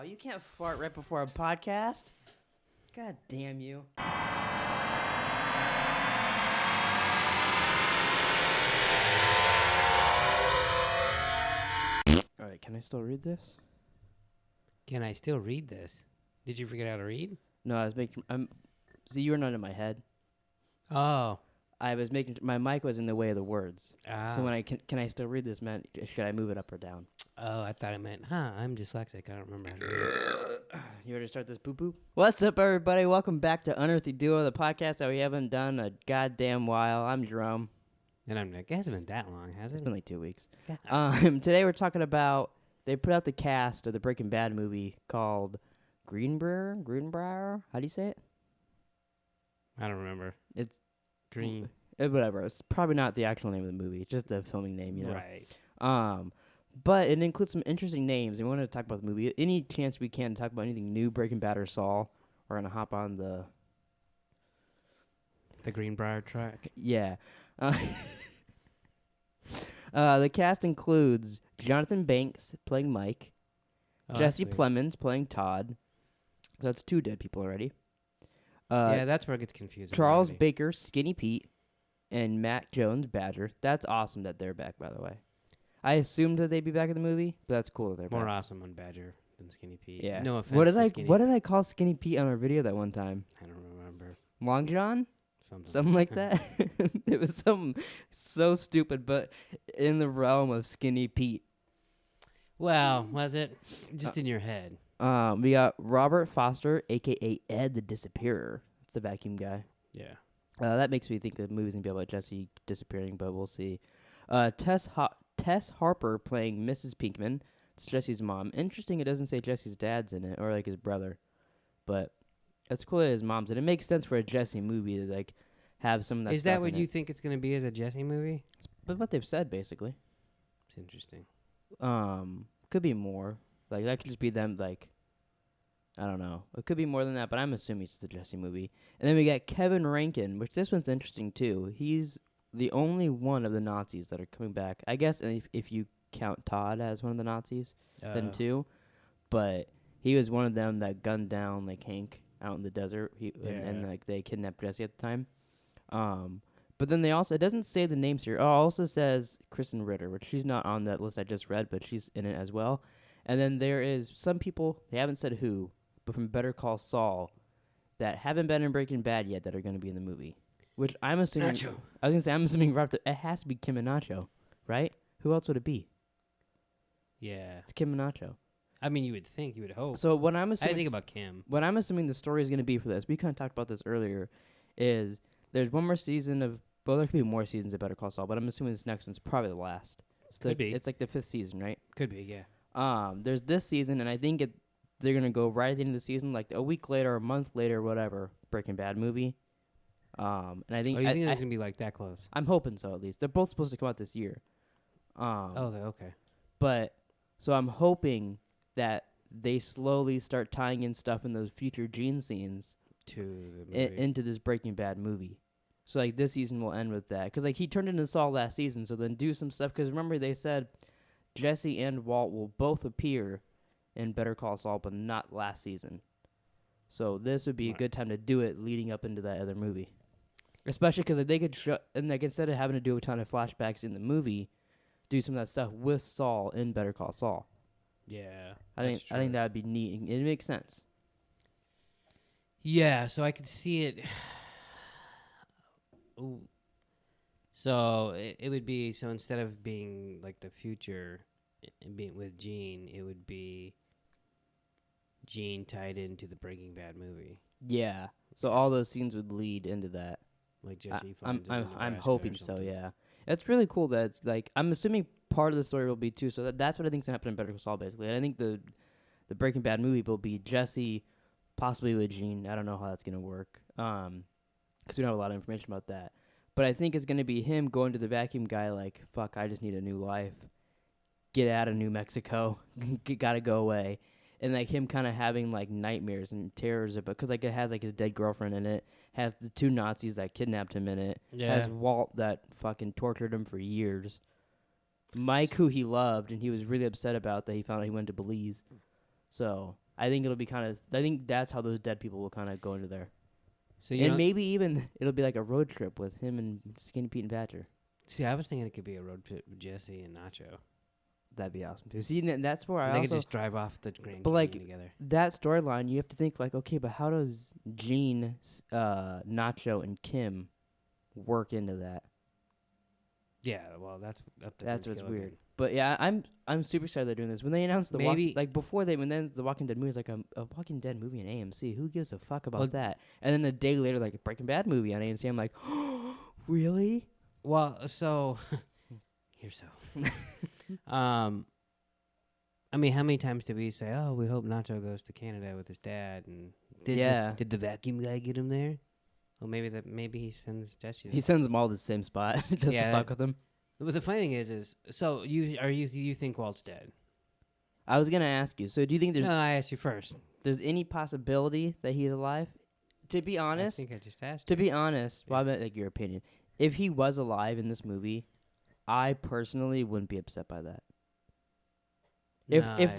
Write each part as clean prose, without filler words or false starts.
Oh, you can't fart right before a podcast. God damn you. All right, can I still read this? Can I still read this? Did you forget how to read? No, I was making. See, you were not in my head. Oh. I was making. My mic was in the way of the words. Ah. So when I can I still read this, man? Should I move it up or down? Oh, I thought it meant, I'm dyslexic. I don't remember how to read. You ready to start this poo-poo? What's up, everybody? Welcome back to Unearthly Duo, the podcast that we haven't done a goddamn while. I'm Jerome. And I'm Nick. It hasn't been that long, has It's it? been like 2 weeks. Yeah. Today we're talking about, they put out the cast of the Breaking Bad movie called Greenbrier? How do you say it? I don't remember. It's Green. whatever. It's probably not the actual name of the movie, just the filming name, you know. Right. But it includes some interesting names. We want to talk about the movie. Any chance we can to talk about anything new, Breaking Bad or Saul, we're gonna hop on the Greenbrier track. yeah. The cast includes Jonathan Banks playing Mike, Oh, Jesse that's weird. Plemons playing Todd. So that's 2 dead people already. Yeah, that's where it gets confusing. Charles already. Baker, Skinny Pete, and Matt Jones, Badger. That's awesome that they're back, by the way. I assumed that they'd be back in the movie, but that's cool that they're More back. awesome on Badger than Skinny Pete. Yeah. No offense What did to I Skinny What did I call Skinny Pete on our video that one time? I don't remember. Long John? Something Something like that. It was something so stupid, but in the realm of Skinny Pete. Well, was it? Just in your head. We got Robert Foster, a.k.a. Ed the Disappearer. That's the vacuum guy. Yeah. That makes me think the movie's going to be about Jesse disappearing, but we'll see. Tess Harper playing Mrs. Pinkman. It's Jesse's mom. Interesting, it doesn't say Jesse's dad's in it, or like his brother. But it's cool that his mom's in it. It makes sense for a Jesse movie to like have some of that Is stuff that what in you it. think it's going to be as a Jesse movie? But what they've said, basically. It's interesting. Could be more. Like, that could just be them, like, I don't know. It could be more than that, but I'm assuming it's the Jesse movie. And then we got Kevin Rankin, which this one's interesting, too. He's the only one of the Nazis that are coming back. I guess if you count Todd as one of the Nazis, then 2. But he was one of them that gunned down, like, Hank out in the desert. And like, they kidnapped Jesse at the time. But then they also, it doesn't say the names here. Oh, it also says Kristen Ritter, which she's not on that list I just read, but she's in it as well. And then there is some people, they haven't said who, but from Better Call Saul, that haven't been in Breaking Bad yet that are going to be in the movie. Which I'm assuming, Nacho. I was going to say, I'm assuming it has to be Kim and Nacho, right? Who else would it be? Yeah. It's Kim and Nacho. I mean, you would think, you would hope. So what I'm I assuming, think about Kim. what I'm assuming the story is going to be for this, we kind of talked about this earlier, is there's one more season of, well, there could be more seasons of Better Call Saul, but I'm assuming this next one's probably the last. Could be. It's like the 5th season, right? Could be, yeah. There's this season, and I think they're going to go right at the end of the season, like a week later, a month later, whatever, Breaking Bad movie. And I think... Oh, you think it's going to be like that close? I'm hoping so, at least. They're both supposed to come out this year. Okay. But, so I'm hoping that they slowly start tying in stuff in those future Gene scenes To the movie. into this Breaking Bad movie. So, like, this season will end with that. Because, like, he turned into Saul last season, so then do some stuff. Because remember, they said Jesse and Walt will both appear in Better Call Saul, but not last season. So this would be a good time to do it leading up into that other movie. Especially because they could, and like, instead of having to do a ton of flashbacks in the movie, do some of that stuff with Saul in Better Call Saul. Yeah. I think that would be neat. It makes sense. Yeah, so I could see it. Ooh. So it would be, so instead of being like the future and being with Gene, it would be Gene tied into the Breaking Bad movie. Yeah. So all those scenes would lead into that. Like Jesse I'm finds it in I'm Nebraska hoping or so. something. Yeah. It's really cool that it's like, I'm assuming part of the story will be too. So that's what I think's gonna happen in Better Call Saul, basically. And I think the Breaking Bad movie will be Jesse, possibly with Gene. I don't know how that's gonna work. Because we don't have a lot of information about that. But I think it's gonna be him going to the vacuum guy like, fuck, I just need a new life. Get out of New Mexico. Gotta go away. And like him kind of having like nightmares and terrors about, because like it has like his dead girlfriend in it, has the 2 Nazis that kidnapped him in it, has Walt that fucking tortured him for years, Mike who he loved and he was really upset about that he found out he went to Belize. So I think it'll be kind of. I think that's how those dead people will kind of go into there. So you And know, maybe even it'll be like a road trip with him and Skinny Pete and Badger. see, I was thinking it could be a road trip with Jesse and Nacho. That'd be awesome too. See, and that's where I They also could just drive off the Grand But, Canyon like, together. that storyline. You have to think like, okay, but how does Gene, Nacho, and Kim work into that? Yeah, well, that's up to That's Vince what's Gilligan. weird. But yeah, I'm super excited they're doing this. When they announced the Maybe- when then the Walking Dead movie was like a Walking Dead movie on AMC. Who gives a fuck about Well- that? And then a day later, like a Breaking Bad movie on AMC. I'm like, really? Well, so you're so. I mean, how many times did we say, "Oh, we hope Nacho goes to Canada with his dad"? And did the vacuum guy get him there? Well, maybe he sends Jesse. He sends them all to the same spot just Yeah, to fuck with them. But the funny thing is so you think Walt's dead? I was gonna ask you. So do you think No, I asked you first. there's any possibility that he's alive? To be honest, I think I just asked. to be honest, well, I meant like your opinion. If he was alive in this movie, I personally wouldn't be upset by that. If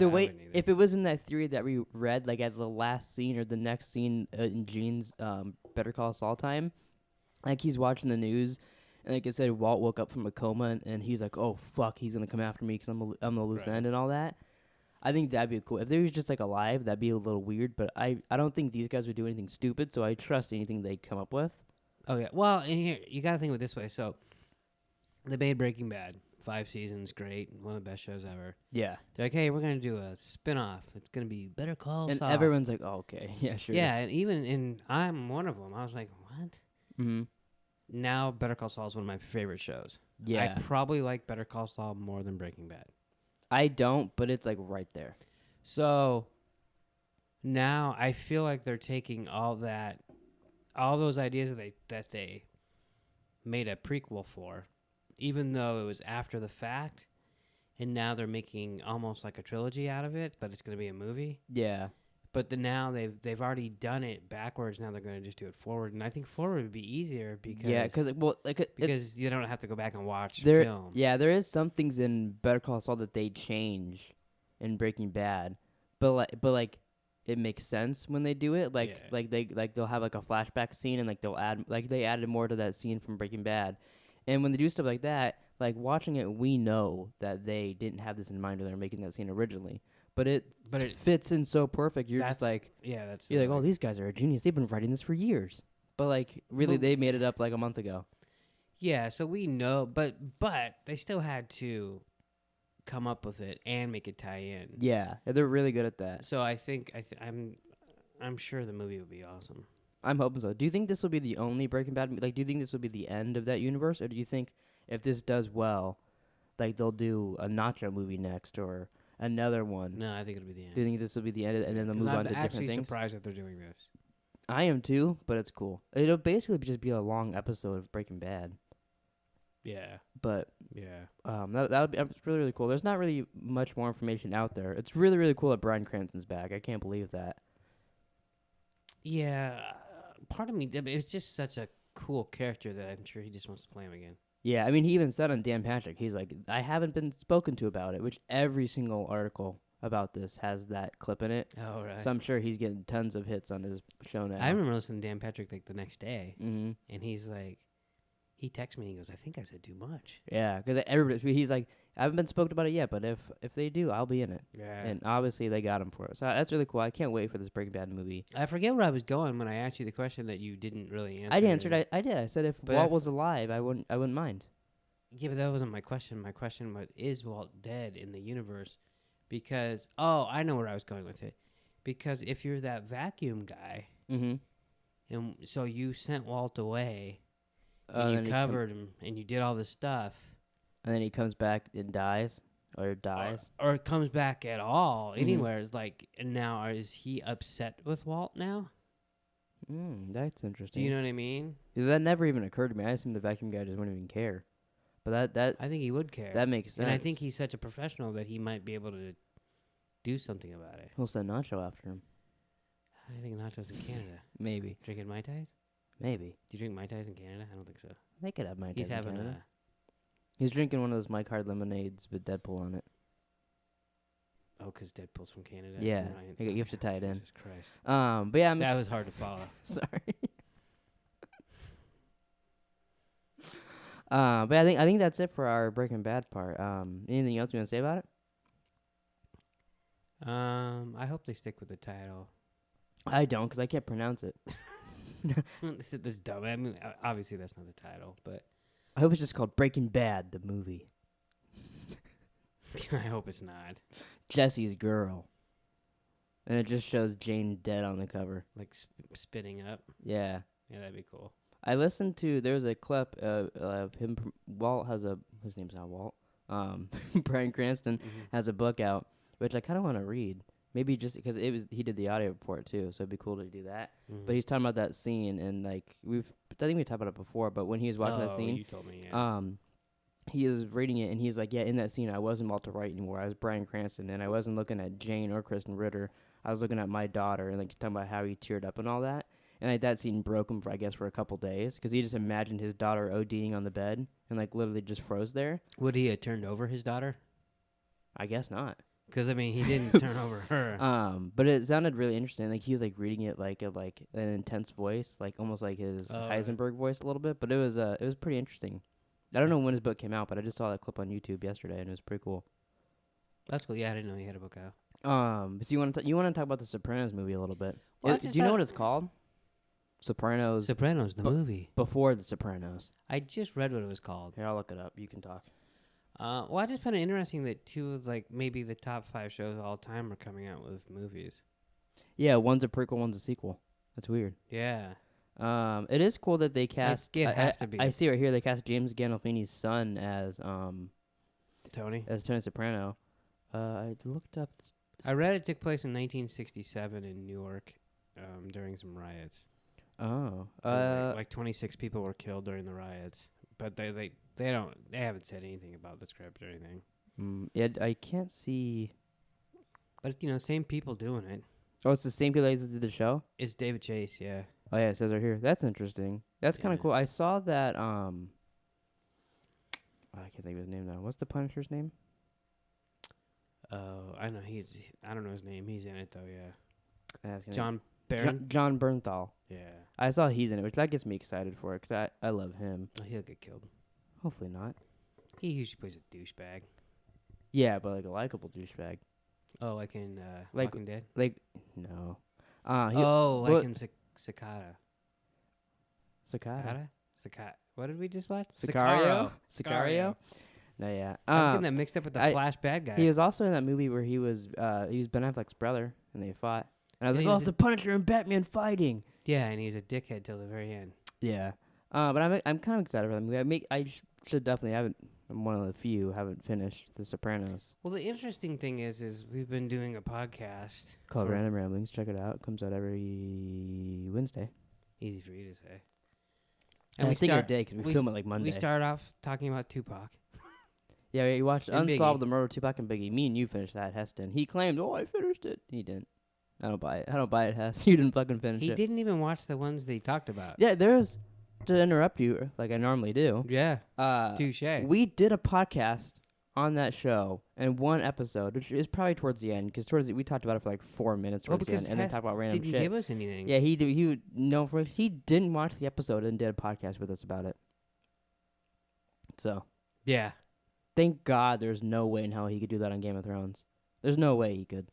it was in that theory that we read, like as the last scene or the next scene in Gene's Better Call Saul time, like he's watching the news, and like I said, Walt woke up from a coma, and he's like, "Oh fuck, he's gonna come after me because I'm the loose Right. end and all that." I think that'd be cool. If they was just like alive, that'd be a little weird. But I don't think these guys would do anything stupid, so I trust anything they come up with. Oh yeah. Well, and here you got to think of it this way. So they made Breaking Bad, 5 seasons, great, one of the best shows ever. Yeah, They're like, hey, we're gonna do a spin-off. It's gonna be Better Call and Saul. everyone's like, "Oh, okay, yeah, sure." Yeah, and I'm one of them. I was like, what? Mm-hmm. Now Better Call Saul is one of my favorite shows. Yeah, I probably like Better Call Saul more than Breaking Bad. I don't, but it's like right there. So now I feel like they're taking all those ideas that they made a prequel for, even though it was after the fact, and now they're making almost like a trilogy out of it, but it's going to be a movie. Yeah. But now they've already done it backwards. Now they're going to just do it forward, and I think forward would be easier because you don't have to go back and watch film. Yeah, there is some things in Better Call Saul that they change in Breaking Bad, but it makes sense when they do it. They'll have like a flashback scene and they added more to that scene from Breaking Bad, and when they do stuff like that, like watching it, we know that they didn't have this in mind when they were making that scene originally. But it fits in so perfect. You're just like, oh, these guys are a genius. They've been writing this for years. But like, really, they made it up like a month ago. Yeah, so we know, but they still had to come up with it and make it tie in. Yeah, they're really good at that. So I think I'm sure the movie would be awesome. I'm hoping so. Do you think this will be the only Breaking Bad? Like, do you think this will be the end of that universe, or do you think if this does well, like they'll do a Nacho movie next or another one? No, I think it'll be the end. Do you think this will be the end, and then they'll move on to different things? I'm actually surprised that they're doing this. I am too, but it's cool. It'll basically just be a long episode of Breaking Bad. Yeah. But yeah, that'll be really, really cool. There's not really much more information out there. It's really, really cool that Bryan Cranston's back. I can't believe that. Yeah, part of me, it's just such a cool character that I'm sure he just wants to play him again. Yeah, I mean, he even said on Dan Patrick, he's like, I haven't been spoken to about it, which every single article about this has that clip in it. Oh, right. So I'm sure he's getting tons of hits on his show now. I remember listening to Dan Patrick like the next day, Mm-hmm. and he's like, he texts me and he goes, I think I said too much. Yeah, because everybody, he's like, I haven't been spoken about it yet, but if they do, I'll be in it. Yeah. And obviously they got him for it. So that's really cool. I can't wait for this Breaking Bad movie. I forget where I was going when I asked you the question that you didn't really answer. I answered. I did. I said if But Walt was alive, I wouldn't mind. Yeah, but that wasn't my question. My question was, is Walt dead in the universe? Because, I know where I was going with it. Because if you're that vacuum guy, Mm-hmm. and so you sent Walt away, and you covered him, and you did all this stuff. And then he comes back and dies. Or dies. Or comes back at all, Mhm. anywhere. It's like, and now is he upset with Walt now? That's Do interesting. you know what I mean? That never even occurred to me. I assumed the vacuum guy just wouldn't even care. But that I think he would care. that makes sense. And I think he's such a professional that he might be able to do something about it. He'll send Nacho after him. I think Nacho's in Canada. Maybe. Drinking Mai Tais? Maybe. Do you drink Mai Tais in Canada? I don't think so. They could have Mai He's Tais in having Canada. He's drinking one of those Mike Hard lemonades with Deadpool on it. Oh, because Deadpool's from Canada. Yeah, Right. you have to tie it in. Jesus Christ. But yeah, That was hard to follow. sorry. But I think that's it for our Breaking Bad part. Anything else you want to say about it? I hope they stick with the title. I don't, because I can't pronounce it. This is dumb. I mean, obviously that's not the title, but I hope it's just called Breaking Bad, the movie. I hope it's not. Jesse's girl. And it just shows Jane dead on the cover. Like spitting up. Yeah. Yeah, that'd be cool. I listened to, there's a clip of him, Walt has his name's not Walt. Bryan Cranston has a book out, which I kind of want to read. Maybe just because he did the audio report too, so it'd be cool to do that. But he's talking about that scene, and like I think we talked about it before, but when he was watching that scene, you told me, yeah. He is reading it, and he's like, yeah, in that scene, I wasn't Walter White anymore. I was Bryan Cranston, and I wasn't looking at Jane or Kristen Ritter. I was looking at my daughter, and like talking about how he teared up and all that. And like that scene broke him for a couple days, because he just imagined his daughter ODing on the bed, and like literally just froze there. Would he have turned over his daughter? I guess not. Because I mean, he didn't turn over her. But it sounded really interesting. Like he was like reading it like an intense voice, like almost like his Heisenberg voice a little bit. But it was pretty interesting. I don't know when his book came out, but I just saw that clip on YouTube yesterday, and it was pretty cool. That's cool. Yeah, I didn't know he had a book out. So you want to talk about the Sopranos movie a little bit? Well, Do you know what it's called? Sopranos. Sopranos, the movie. Before the Sopranos. I just read what it was called. Here, I'll look it up. You can talk. Well, I just found it interesting that two of like maybe the top 5 shows of all time are coming out with movies. Yeah, one's a prequel, one's a sequel. That's weird. Yeah. It is cool that they cast. It has to be. I see right here they cast James Gandolfini's son as Tony Soprano. I looked up. I read it took place in 1967 in New York, during some riots. Oh. Like 26 people were killed during the riots, but they haven't said anything about the script or anything. Yeah, I can't see. But same people doing it. Oh, it's the same people that did the show. It's David Chase, yeah. Oh yeah, it says right here. That's interesting. That's kind of cool. I saw that. I can't think of his name now. What's the Punisher's name? Oh, I know I don't know his name. He's in it though, yeah. John Bernthal. Yeah. Yeah. I saw he's in it, which that gets me excited for it because I love him. Oh, he'll get killed. Hopefully not. He usually plays a douchebag. Yeah, but like a likable douchebag. Oh, like in like Walking Dead? Like no. Like in Cicada. Cicada. What did we just watch? Sicario. No, yeah. I was getting that mixed up with the Flash bad guy. He was Also in that movie where he was Ben Affleck's brother, and they fought. And I was Yeah, like, oh, it's the Punisher and Batman fighting. Yeah, and he's a dickhead till the very end. Yeah. But I'm kind of excited for that movie. I should definitely I'm one of the few who haven't finished The Sopranos. Well, the interesting thing is we've been doing a podcast Called Random Ramblings. Check it out. It comes out every Wednesday. Easy for you to say. And we think a day because we film it like Monday. We start off talking about Tupac. Yeah, you watched And Unsolved: Biggie. The Murder of Tupac and Biggie. Me and you finished that, Heston. He claimed, I finished it. He didn't. I don't buy it, Hess. You didn't fucking finish it. He didn't even watch the ones that he talked about. Yeah, there's, to interrupt you, like I normally do. Yeah. Touche. We did a podcast on that show, and one episode, which is probably towards the end, because we talked about it for like 4 minutes towards the end, and then talked about random didn't shit. give us anything. Yeah, he didn't watch the episode and did a podcast with us about it. So. Yeah. Thank God there's no way in hell he could do that on Game of Thrones. There's no way he could.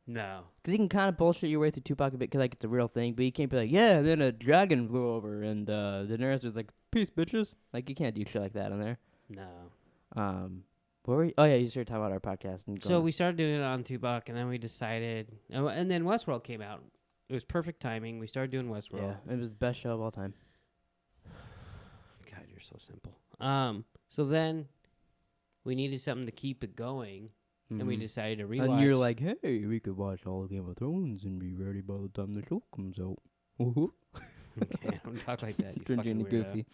No. Because he can kind of bullshit your way through Tupac a bit because like, it's a real thing, but you can't be like, yeah, then a dragon flew over and Daenerys was like, peace, bitches. Like, you can't do shit like that on there. No. What were you? Oh, yeah, you started talking about our podcast. And so we started doing it on Tupac, and then we decided, and then Westworld came out. It was perfect timing. We started doing Westworld. Yeah, it was the best show of all time. God, you're so simple. So then we needed something to keep it going, and we decided to rewatch. And you're like, hey, we could watch all of Game of Thrones and be ready by the time the show comes out. Okay, don't talk like that, you fucking weirdo. Goofy.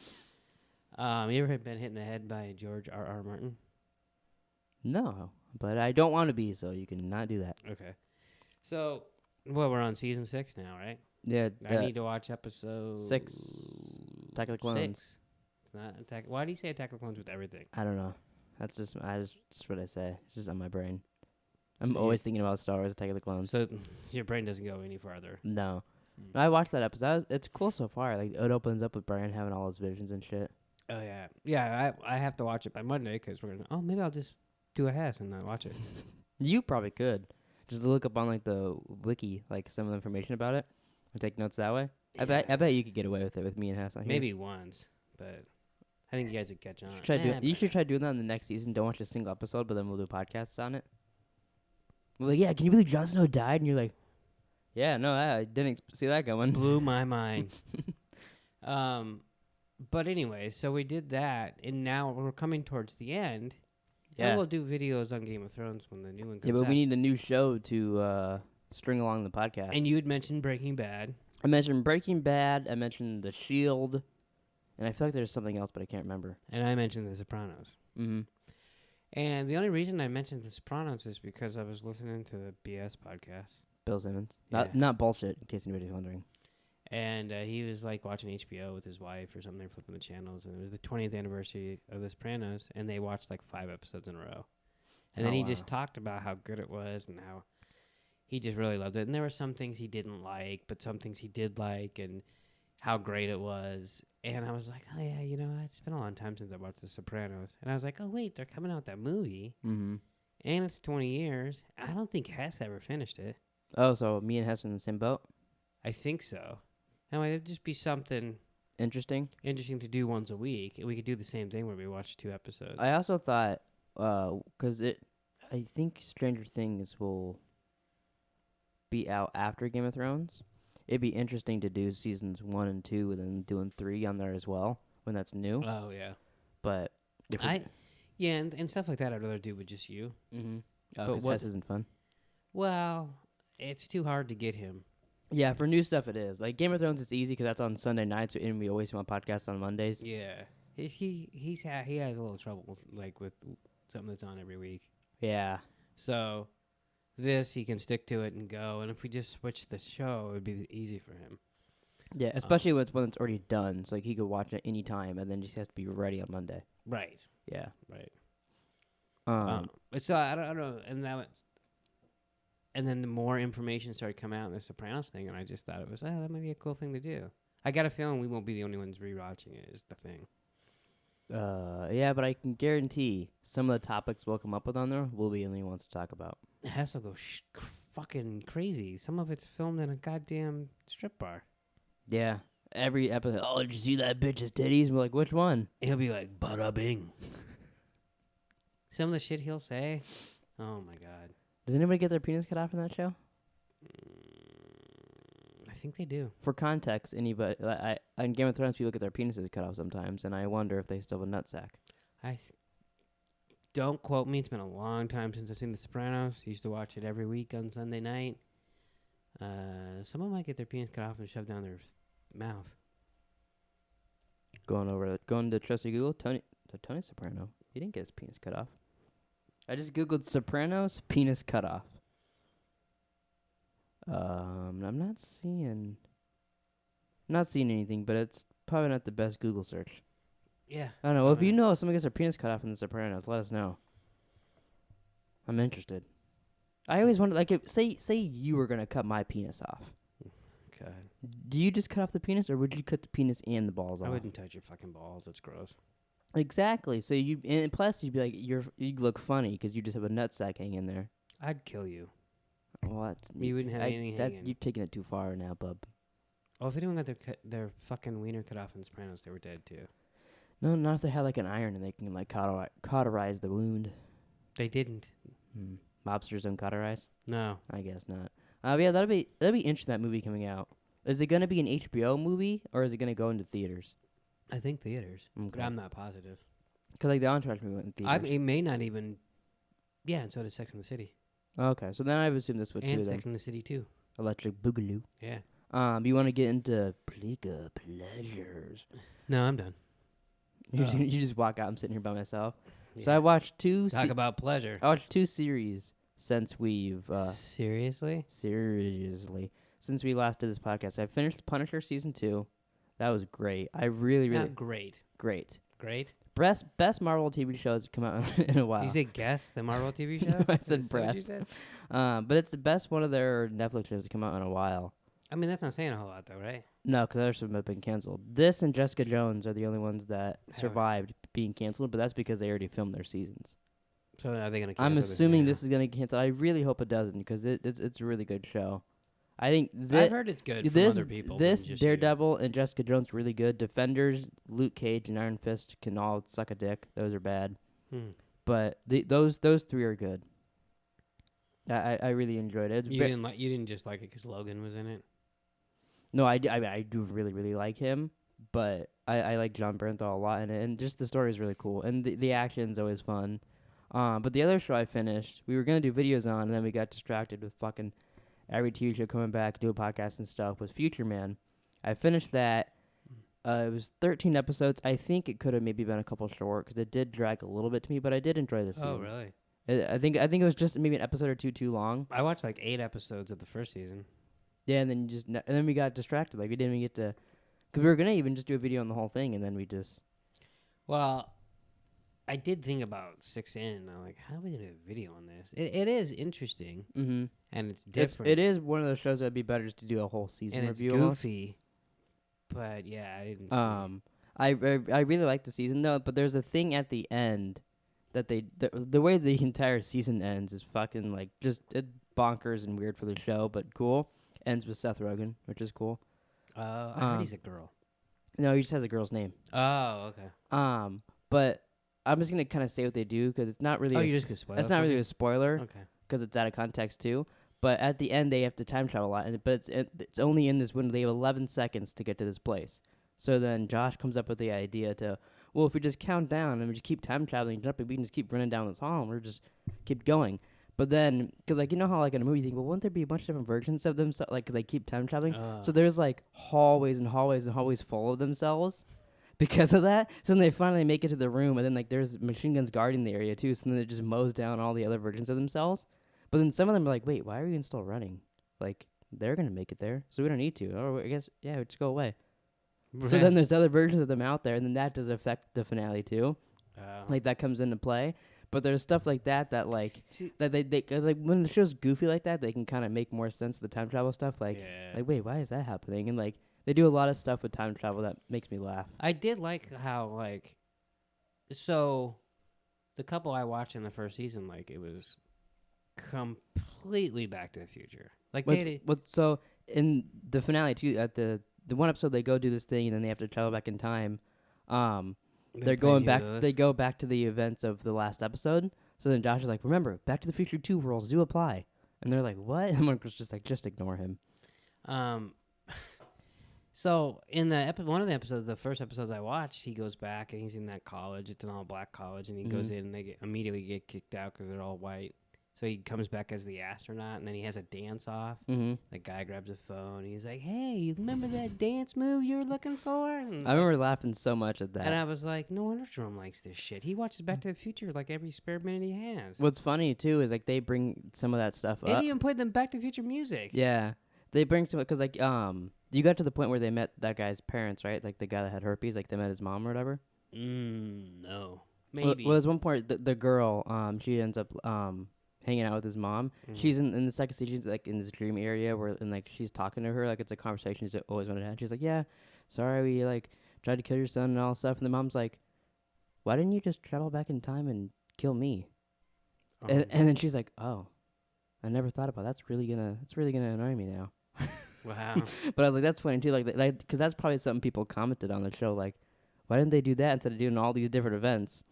You ever been hit in the head by George R.R. Martin? No, but I don't want to be, so you can not do that. Okay. So, we're on season 6 now, right? Yeah. I need to watch episode 6. Attack of the Clones. 6. It's not Attack. Why do you say Attack of the Clones with everything? I don't know. That's just what I say. It's just on my brain. I'm So always thinking about Star Wars: Attack of the Clones. So your brain doesn't go any farther. No. Mm. I watched that episode. It's cool so far. Like, it opens up with Brian having all his visions and shit. Oh yeah, yeah. I have to watch it by Monday because we're gonna. Oh, maybe I'll just do a Hess and not watch it. You probably could. Just look up on, like, the wiki, like, some of the information about it and take notes that way. I bet you could get away with it with me and Hess on here. Maybe once, but I think you guys would catch on. You should try doing that in the next season. Don't watch a single episode, but then we'll do podcasts on it. We're like, yeah, can you believe Jon Snow died? And you're like, yeah, no, I didn't see that going. Blew my mind. But anyway, so we did that, and now we're coming towards the end. Yeah. And we'll do videos on Game of Thrones when the new one comes Yeah, but out. we need a new show to string along the podcast. And you had mentioned Breaking Bad. I mentioned Breaking Bad. I mentioned The Shield. And I feel like there's something else, but I can't remember. And I mentioned The Sopranos. Mm-hmm. And the only reason I mentioned The Sopranos is because I was listening to the BS podcast. Bill Simmons. Yeah. Not bullshit, in case anybody's wondering. And he was like watching HBO with his wife or something. They're flipping the channels, and it was the 20th anniversary of The Sopranos, and they watched like 5 episodes in a row. And then he just talked about how good it was and how he just really loved it. And there were some things he didn't like, but some things he did like, and how great it was. And I was like, oh yeah, you know, it's been a long time since I watched The Sopranos. And I was like, oh wait, they're coming out with that movie, Mm-hmm. and it's 20 years. I don't think Hess ever finished it. Oh, so me and Hess are in the same boat? I think so. Anyway, it'd just be something Interesting. interesting to do once a week. We could do the same thing where we watch 2 episodes. I also thought, because I think Stranger Things will be out after Game of Thrones. It'd be interesting to do seasons 1 and 2 and then doing 3 on there as well when that's new. Oh, yeah. But Yeah, and stuff like that I'd rather do with just you. Mm-hmm. But But what- Hess isn't fun. Well, it's too hard to get him. Yeah, for new stuff it is. Like Game of Thrones, it's easy because that's on Sunday nights, and we always do my podcast on Mondays. Yeah. He has a little trouble with something that's on every week. Yeah. So this, he can stick to it and go. And if we just switch the show, it would be easy for him. Yeah, especially when it's already done, so like he could watch it any time, and then just has to be ready on Monday. Right. Yeah. Right. But So I don't know. And then the more information started coming out in the Sopranos thing, and I just thought it was, that might be a cool thing to do. I got a feeling we won't be the only ones rewatching it, is the thing. yeah, but I can guarantee some of the topics we'll come up with on there will be the only ones to talk about. Hess will go fucking crazy. Some of it's filmed in a goddamn strip bar. Yeah. Every episode, oh, did you see that bitch's titties? And we're like, which one? He'll be like, bada bing. Some of the shit he'll say, oh my god. Does anybody get their penis cut off in that show? I think they do. For context, anybody, on Game of Thrones, people get their penises cut off sometimes, and I wonder if they still have a nutsack. Don't quote me. It's been a long time since I've seen The Sopranos. Used to watch it every week on Sunday night. Someone might get their penis cut off and shoved down their mouth. Going to trusty Google, Tony Soprano. He didn't get his penis cut off. I just Googled Sopranos penis cut off. I'm not seeing anything, but it's probably not the best Google search. Yeah. I don't know. Well, if you know if someone gets their penis cut off in The Sopranos, let us know. I'm interested. I always wonder, like, say you were gonna cut my penis off. God. Do you just cut off the penis, or would you cut the penis and the balls off? I wouldn't touch your fucking balls. That's gross. Exactly. So and plus you'd be like, you look funny because you just have a nutsack hanging there. I'd kill you. What? You wouldn't have anything hanging. You're taking it too far now, bub. Oh, if anyone got their fucking wiener cut off in The Sopranos, they were dead too. No, not if they had like an iron and they can like cauterize the wound. They didn't. Mobsters don't cauterize? No. I guess not. Yeah, that'll be interesting. That movie coming out. Is it gonna be an HBO movie or is it gonna go into theaters? I think theaters. Okay. But I'm not positive. Because like the Entourage movie went in theaters. It may not even. Yeah, and so did Sex and the City. Okay, so then I would assume this would And too. Sex Then. and the City too. Electric Boogaloo. Yeah. You want to get into Pleeka pleasures? No, I'm done. You just walk out. I'm sitting here by myself. Yeah. So I watched two. Talk about pleasure. I watched 2 series since we've Seriously? seriously since we last did this podcast. I finished Punisher season 2. That was great. I really Not great. great. great. Best Marvel TV shows come out in a while. You say guess the Marvel TV shows? No, I Is said that what you breast. said? But it's the best one of their Netflix shows to come out in a while. I mean, that's not saying a whole lot, though, right? No, because others have been canceled. This and Jessica Jones are the only ones that survived being canceled, but that's because they already filmed their seasons. So are they going to cancel I'm assuming this this is going to get canceled. I really hope it doesn't because it's a really good show. I think I've heard it's good from other people. This than just Daredevil and Jessica Jones are really good. Defenders, Luke Cage, and Iron Fist can all suck a dick. Those are bad. But those three are good. I really enjoyed it. You didn't just like it because Logan was in it? No, I do really, really like him, but I like John Bernthal a lot in it, and just the story is really cool, and the action's always fun. But the other show I finished, we were going to do videos on, and then we got distracted with fucking every TV show coming back, do a podcast and stuff, was Future Man. I finished that. It was 13 episodes. I think it could have maybe been a couple short, because it did drag a little bit to me, but I did enjoy this season. Oh, really? I think it was just maybe an episode or two too long. I watched like 8 episodes of the first season. Yeah, and then we got distracted. Like, we didn't even get to... Because we were going to even just do a video on the whole thing, and then we just... Well, I did think about 6 in, and I'm like, how are we going to do a video on this? It is interesting, and it's different. It is one of those shows that would be better just to do a whole season and review. It's goofy, but yeah, I didn't see I really like the season, though, but there's a thing at the end that the way the entire season ends is fucking, like, just bonkers and weird for the show, but cool. Ends with Seth Rogen, which is cool. I heard he's a girl. No, he just has a girl's name. Oh, okay. But I'm just gonna kind of say what they do because it's not really. You just gonna spoil. It's not really a spoiler. Okay. Because it's out of context too. But at the end, they have to time travel a lot, but it's only in this window. They have 11 seconds to get to this place. So then Josh comes up with the idea to, well, if we just count down and we just keep time traveling, jumping, we can just keep running down this hall and we'll just keep going. But then, because, like, you know how, like, in a movie you think, well, wouldn't there be a bunch of different versions of themselves, like, because they keep time traveling? So there's, like, hallways and hallways and hallways full of themselves because of that. So then they finally make it to the room, and then, like, there's machine guns guarding the area, too, so then it just mows down all the other versions of themselves. But then some of them are like, wait, why are we even still running? Like, they're going to make it there, so we don't need to. Oh, I guess, yeah, we just go away. Right. So then there's other versions of them out there, and then that does affect the finale, too. Like, that comes into play. But there's stuff like that, like, that they cause, like, when the show's goofy like that, they can kind of make more sense of the time travel stuff. Like, wait, why is that happening? And, like, they do a lot of stuff with time travel that makes me laugh. I did like how, like, so the couple I watched in the first season, like, it was completely Back to the Future. Like, so in the finale, too, at the one episode, they go do this thing, and then they have to travel back in time. They're going back. They go back to the events of the last episode. So then Josh is like, "Remember, Back to the Future 2 rules do apply." And they're like, "What?" And Michael's just like, "Just ignore him." So in one of the episodes, the first episodes I watched, he goes back and he's in that college. It's an all-black college, and he goes in and they immediately get kicked out because they're all white. So he comes back as the astronaut, and then he has a dance-off. The guy grabs a phone. He's like, hey, you remember that dance move you were looking for? And I remember laughing so much at that. And I was like, no wonder Jerome likes this shit. He watches Back to the Future like every spare minute he has. What's funny, too, is, like, they bring some of that stuff up. They even put them Back to the Future music. Yeah. They bring some, because, like, you got to the point where they met that guy's parents, right? Like, the guy that had herpes, like, they met his mom or whatever? No. Maybe. Well, there's one point, the girl, she ends up, hanging out with his mom. She's in the second season, she's like in this dream area where, and like she's talking to her, like it's a conversation she's always wanted to have. She's like, yeah, sorry we like tried to kill your son and all stuff. And the mom's like, why didn't you just travel back in time and kill me? And then she's like, oh, I never thought about that. That's really gonna annoy me now. Wow. But I was like, that's funny too, like because that's probably something people commented on the show, like, why didn't they do that instead of doing all these different events?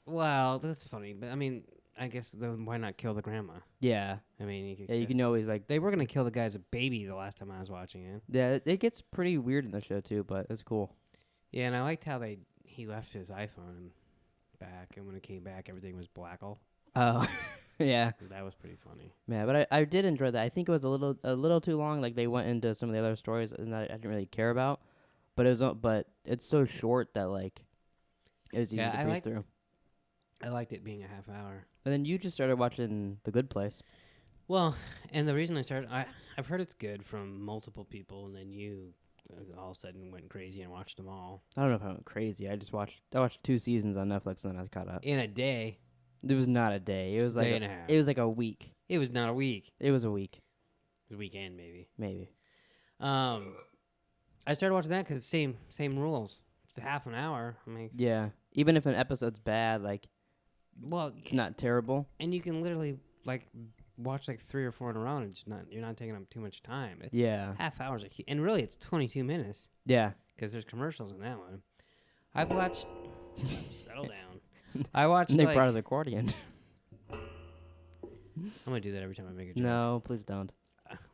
Well, that's funny, but I mean, I guess then why not kill the grandma? Yeah. I mean, you can always, like... They were going to kill the guy as a baby the last time I was watching it. Yeah, it gets pretty weird in the show, too, but it's cool. Yeah, and I liked how he left his iPhone back, and when it came back, everything was blackle. Oh, yeah. That was pretty funny. Yeah, but I did enjoy that. I think it was a little too long. Like, they went into some of the other stories and that I didn't really care about. But it's so short that, like, it was easy to breeze through. I liked it being a half hour. And then you just started watching The Good Place. Well, and the reason I started, I've heard it's good from multiple people, and then you all of a sudden went crazy and watched them all I don't know if I went crazy. I watched 2 seasons on Netflix and then I was caught up. in a day. It was not a day. It was like Day and a half. it was like a week. It was not a week. It was a week. It was a weekend, maybe. Maybe. I started watching that because same rules. It's half an hour. I mean, Yeah. Even if an episode's bad, like, well, it's not terrible. and you can literally like watch like 3 or 4 in a row, and it's not you're not taking up too much time. Yeah. Half hours, and really it's 22 minutes Yeah. because there's commercials in that one. I've watched. Settle down. I watched. Nick like, brought his accordion. I'm gonna do that every time I make a joke. No, please don't.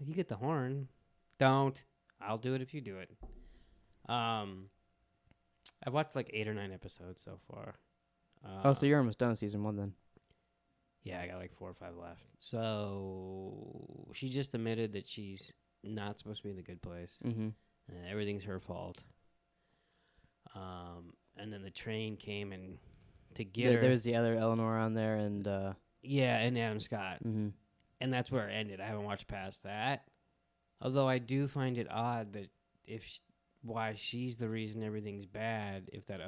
You get the horn. Don't. I'll do it if you do it. I've watched like 8 or 9 episodes so far. So you're almost done with season 1 then. Yeah, I got like 4 or 5 left. So she just admitted that she's not supposed to be in the good place. Mm-hmm. And everything's her fault. And then the train came and to get her. There's the other Eleanor on there and Yeah, and Adam Scott. mm-hmm. And that's where it ended. I haven't watched past that. Although I do find it odd that why she's the reason everything's bad if that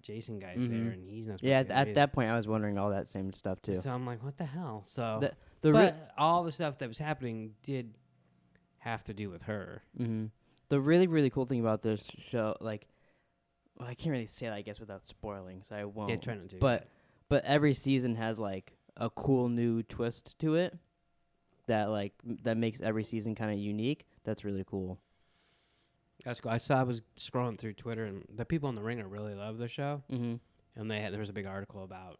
Jason guy's Mhm. there and he's not supposed Yeah, to be at there. that point I was wondering all that same stuff too. So I'm like, what the hell? So But all the stuff that was happening did have to do with her. mm-hmm. The really, really cool thing about this show, like, well, I can't really say that, I guess, without spoiling, so I won't. Yeah, try not to. But every season has like a cool new twist to it that makes every season kind of unique. That's really cool. That's cool. I was scrolling through Twitter, and the people in the Ringer really love the show. Mm-hmm. And there was a big article about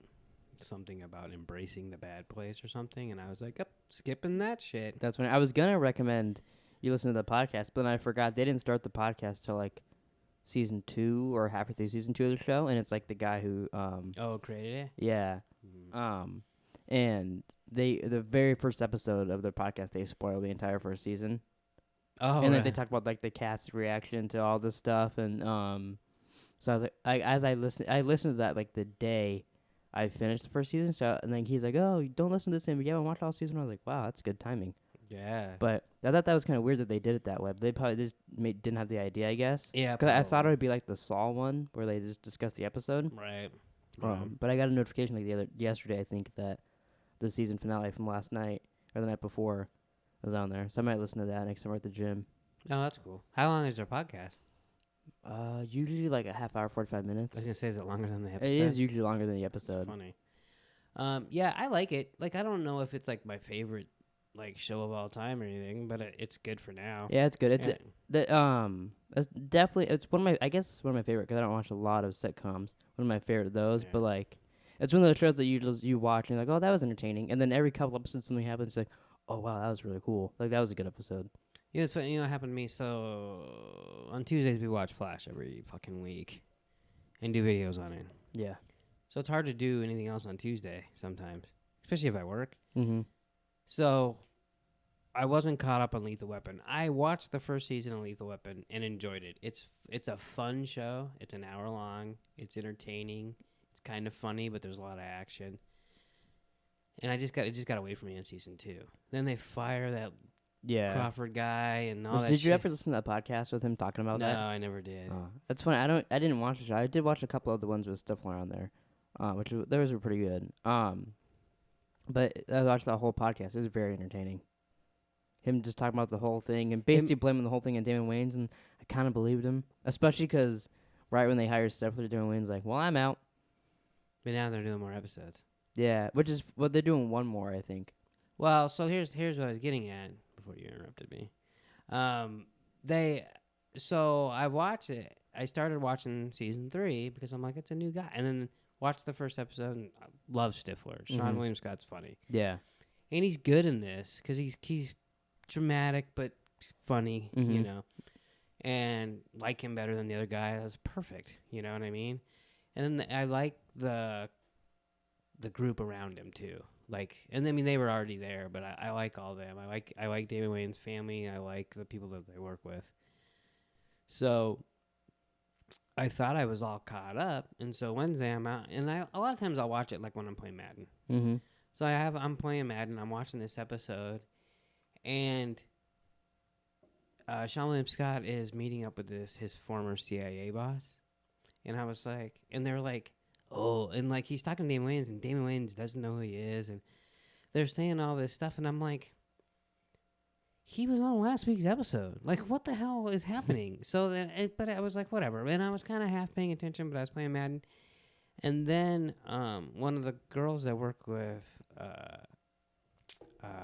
something about embracing the bad place or something, and I was like, skipping that shit. That's when I was gonna recommend you listen to the podcast, but then I forgot they didn't start the podcast till like season 2 or halfway through season 2 of the show, and it's like the guy who Created it. yeah and the very first episode of their podcast they spoil the entire first season. Oh, and then they talk about like the cat's reaction to all this stuff, and so I was like, I listened to that like the day I finished the first season. So and then he's like, oh, don't listen to this, but you haven't watched all season. I was like, wow, that's good timing. Yeah. But I thought that was kind of weird that they did it that way. But they probably just didn't have the idea, I guess. Yeah. Because I thought it would be like the Saw one where they just discussed the episode. Right. But I got a notification like yesterday, I think, that the season finale from last night or the night before was on there. So I might listen to that next time we're at the gym. Oh, that's cool. How long is their podcast? Usually like a half hour, 45 minutes. I was gonna say, is it longer than the episode? It is usually longer than the episode. That's funny. Yeah, I like it. Like, I don't know if it's like my favorite like show of all time or anything, but it's good for now. Yeah, it's good. It's Yeah. it's definitely one of my, I guess it's one of my favorite because I don't watch a lot of sitcoms. One of my favorite of those, Yeah. but like it's one of those shows that you watch and you're like, oh, that was entertaining, and then every couple episodes something happens, it's like, oh wow, that was really cool. Like that was a good episode. Yeah, it's funny. You know, it happened to me. So on Tuesdays we watch Flash every fucking week, and do videos on it. Yeah. So it's hard to do anything else on Tuesday sometimes, especially if I work. Mm-hmm. So I wasn't caught up on Lethal Weapon. I watched the first season of Lethal Weapon and enjoyed it. It's a fun show. It's an hour long. It's entertaining. It's kind of funny, but there's a lot of action. And it just got away from me in season 2. Then they fire that Yeah. Crawford guy and all that. Did you shit. ever listen to that podcast with him talking about that? No, I never did. Oh, that's funny. I didn't watch the show. I did watch a couple of the ones with Stifler on there, those were pretty good. But I watched the whole podcast. It was very entertaining. Him just talking about the whole thing and basically blaming the whole thing on Damon Wayans, and I kind of believed him, especially because right when they hired Stifler, Damon Wayans like, well, I'm out. But now they're doing more episodes. Yeah, which is they're doing one more, I think. Well, so here's what I was getting at before you interrupted me. So I watched it. I started watching season 3 because I'm like, it's a new guy, and then watched the first episode and I love Stifler. Sean William Scott's funny. Yeah, and he's good in this because he's dramatic but funny, you know, and like him better than the other guy. That's perfect, you know what I mean? And then I like the group around him too. Like, and I mean they were already there, but I like all of them. I like David Wayne's family. I like the people that they work with. So I thought I was all caught up, and so Wednesday I'm out, and a lot of times I'll watch it like when I'm playing Madden. Mm-hmm. So I'm playing Madden. I'm watching this episode, and Sean William Scott is meeting up with his former CIA boss, and I was like, and they're like, oh, and like he's talking to Damon Wayans, and Damon Wayans doesn't know who he is, and they're saying all this stuff, and I'm like, he was on last week's episode. Like, what the hell is happening? So then, but I was like, whatever, and I was kind of half paying attention, but I was playing Madden, and then one of the girls that work with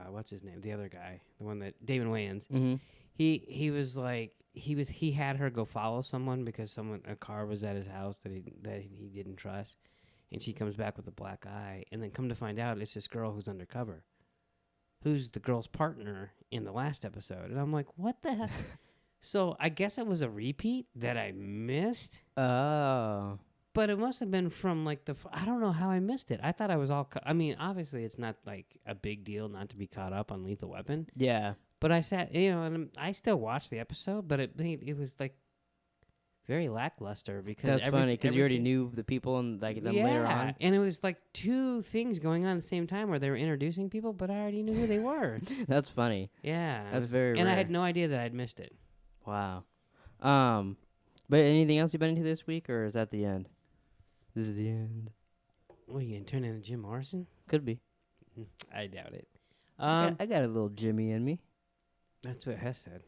what's his name, the other guy, the one that Damon Wayans. Mm-hmm. He was like he had her go follow someone because a car was at his house that he didn't trust, and she comes back with a black eye, and then come to find out it's this girl who's undercover, who's the girl's partner in the last episode, and I'm like, what the heck? So I guess it was a repeat that I missed. Oh. But it must have been from like I don't know how I missed it. I thought I was all. I mean, obviously it's not like a big deal not to be caught up on Lethal Weapon. Yeah. But I sat, and I still watched the episode, but it was like very lackluster because that's funny because you already knew the people and like them later on. And it was like two things going on at the same time where they were introducing people, but I already knew who they were. That's funny. Yeah, that's very. And rare. I had no idea that I'd missed it. Wow. But anything else you've been into this week, or is that the end? This is the end. What, are you gonna turn into Jim Morrison? Could be. I doubt it. I got a little Jimmy in me. That's what Hess said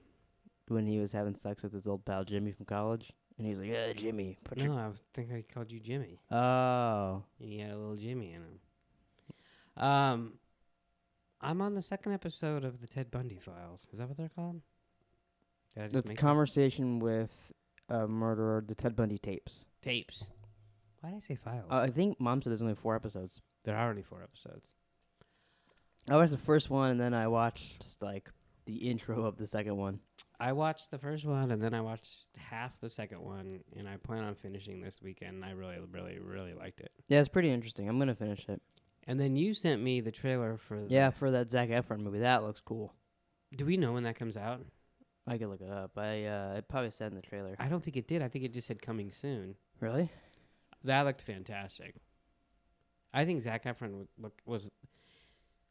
when he was having sex with his old pal Jimmy from college, and he's like, "Yeah, Jimmy." No, I think I called you Jimmy. Oh. And he had a little Jimmy in him. I'm on the second episode of the Ted Bundy files. Is that what they're called? That's Conversation with a Murderer, the Ted Bundy tapes. Tapes. Why did I say files? I think Mom said there's only 4 episodes. There are only 4 episodes. I watched the first one, and then I watched like the intro of the second one. I watched the first one, and then I watched half the second one, and I plan on finishing this weekend. And I really, really, really liked it. Yeah, it's pretty interesting. I'm gonna finish it. And then you sent me the trailer for for that Zack Efron movie. That looks cool. Do we know when that comes out? I could look it up. It probably said in the trailer. I don't think it did. I think it just said coming soon. Really? That looked fantastic. I think Zac Efron was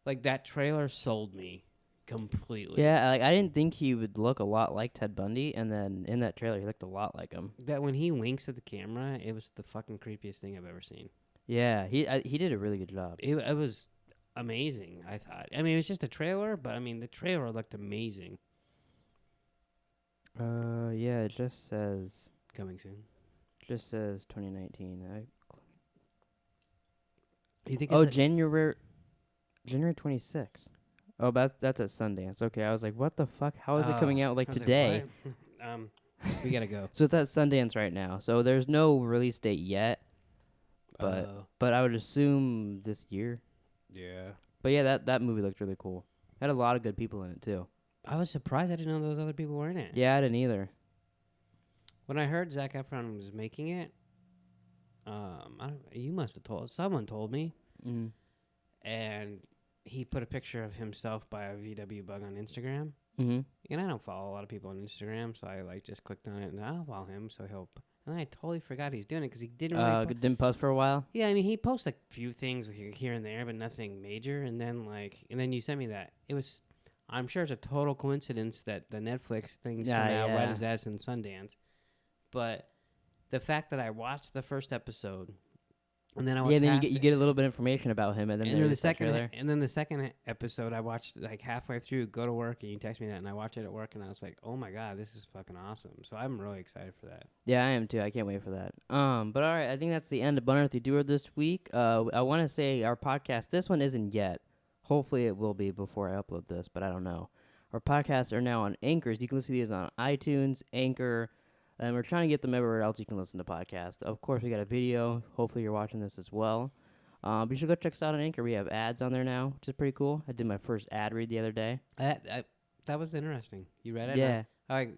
like that trailer sold me completely. Yeah, like I didn't think he would look a lot like Ted Bundy, and then in that trailer he looked a lot like him. That when he winks at the camera, it was the fucking creepiest thing I've ever seen. Yeah, he did a really good job. It was amazing, I thought. I mean, it was just a trailer, but I mean, the trailer looked amazing. Yeah, it just says coming soon. Just says 2019. You think? January 26th. Oh, that's at Sundance. Okay, I was like, what the fuck? How is it coming out like today? Like, we gotta go. So it's at Sundance right now. So there's no release date yet, but I would assume this year. Yeah. But yeah, that movie looked really cool. Had a lot of good people in it too. I was surprised I didn't know those other people were in it. Yeah, I didn't either. When I heard Zac Efron was making it, you must have someone told me, and he put a picture of himself by a VW Bug on Instagram. And I don't follow a lot of people on Instagram, so I like just clicked on it and I'll follow him. So and I totally forgot he's doing it because he didn't. Really didn't post for a while. Yeah, I mean he posts a few things here and there, but nothing major. And then you sent me that. It was. I'm sure it's a total coincidence that the Netflix things come out right as that's in Sundance. But the fact that I watched the first episode, and then I watched then you get a little bit of information about him, and then the second episode I watched like halfway through. Go to work, and you text me that, and I watched it at work, and I was like, oh my god, this is fucking awesome. So I'm really excited for that. Yeah, I am too. I can't wait for that. But all right, I think that's the end of Unearthly Doer this week. I want to say our podcast. This one isn't yet. Hopefully it will be before I upload this, but I don't know. Our podcasts are now on Anchors. You can listen to these on iTunes, Anchor, and we're trying to get them everywhere else you can listen to podcasts. Of course, we got a video. Hopefully you're watching this as well. But you should go check us out on Anchor. We have ads on there now, which is pretty cool. I did my first ad read the other day. That was interesting. You read it? Yeah. I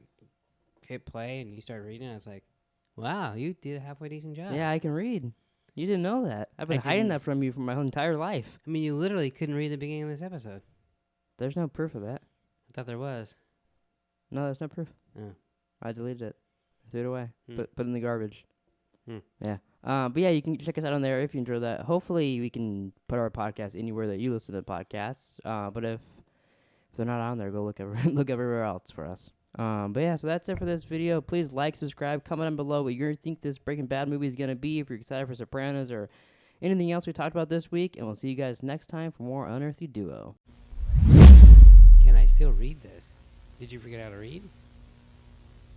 hit play, and you started reading it. I was like, wow, you did a halfway decent job. Yeah, I can read. You didn't know that. I've been hiding that from you for my whole entire life. I mean, you literally couldn't read the beginning of this episode. There's no proof of that. I thought there was. No, there's no proof. Oh. I deleted it. I threw it away. Put it in the garbage. Yeah. But yeah, you can check us out on there if you enjoy that. Hopefully, we can put our podcast anywhere that you listen to podcasts. But if they're not on there, go look everywhere else for us. But yeah, so that's it for this video. Please like, subscribe, comment down below what you think this Breaking Bad movie is gonna be. If you're excited for Sopranos or anything else we talked about this week, and we'll see you guys next time for more Unearthly Duo. Can I still read this? Did you forget how to read?